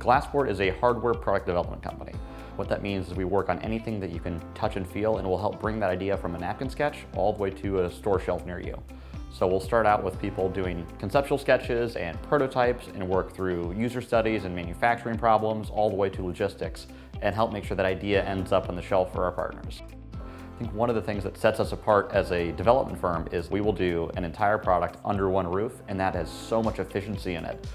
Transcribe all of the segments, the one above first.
Glassboard is a hardware product development company. What that means is we work on anything that you can touch and feel, and we'll help bring that idea from a napkin sketch all the way to a store shelf near you. So we'll start out with people doing conceptual sketches and prototypes and work through user studies and manufacturing problems all the way to logistics and help make sure that idea ends up on the shelf for our partners. I think one of the things that sets us apart as a development firm is we will do an entire product under one roof, and that has so much efficiency in it.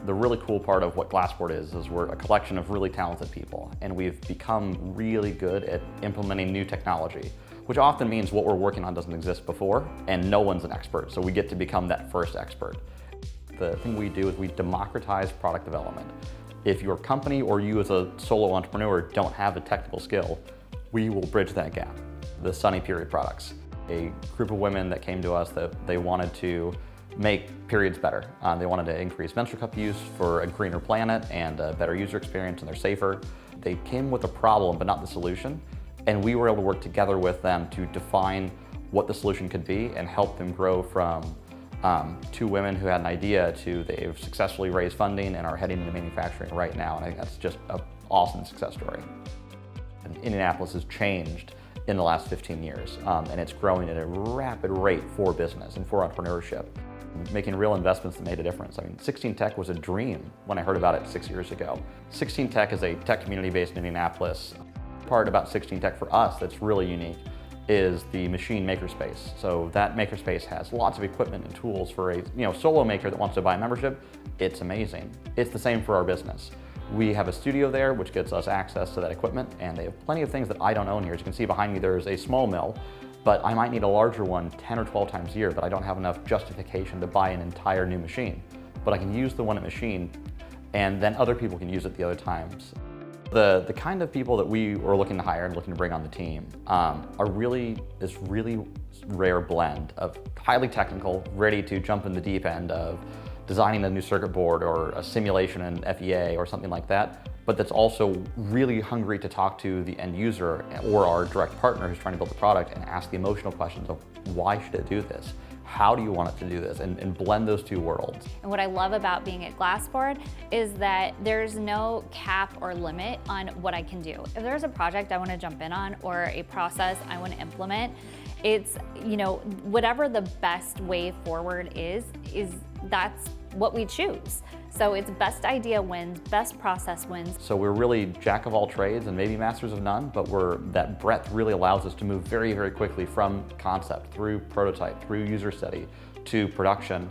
The really cool part of what Glassboard is we're a collection of really talented people, and we've become really good at implementing new technology, which often means what we're working on doesn't exist before, and no one's an expert, so we get to become that first expert. The thing we do is we democratize product development. If your company or you as a solo entrepreneur don't have a technical skill, we will bridge that gap. The Sunny Period products, a group of women that came to us that they wanted to make periods better. They wanted to increase menstrual cup use for a greener planet and a better user experience, and they're safer. They came with a problem, but not the solution. And we were able to work together with them to define what the solution could be and help them grow from two women who had an idea to they've successfully raised funding and are heading into manufacturing right now. And I think that's just an awesome success story. And Indianapolis has changed in the last 15 years, and it's growing at a rapid rate for business and for entrepreneurship. Making real investments that made a difference. I mean, 16 Tech was a dream when I heard about it 6 years ago. 16 Tech is a tech community based in Indianapolis. The part about 16 Tech for us that's really unique is the machine makerspace. So that makerspace has lots of equipment and tools for a solo maker that wants to buy a membership. It's amazing. It's the same for our business. We have a studio there which gets us access to that equipment, and they have plenty of things that I don't own here. As you can see behind me, there's a small mill, but I might need a larger one 10 or 12 times a year, but I don't have enough justification to buy an entire new machine. But I can use the one at machine, and then other people can use it the other times. The kind of people that we were looking to hire and looking to bring on the team are this really rare blend of highly technical, ready to jump in the deep end of designing a new circuit board or a simulation in FEA or something like that, but that's also really hungry to talk to the end user or our direct partner who's trying to build the product and ask the emotional questions of why should it do this? How do you want it to do this? And blend those two worlds. And what I love about being at Glassboard is that there's no cap or limit on what I can do. If there's a project I want to jump in on or a process I want to implement, it's, whatever the best way forward is that's what we choose. So it's best idea wins, best process wins. So we're really jack of all trades and maybe masters of none, but that breadth really allows us to move very, very quickly from concept through prototype, through user study to production.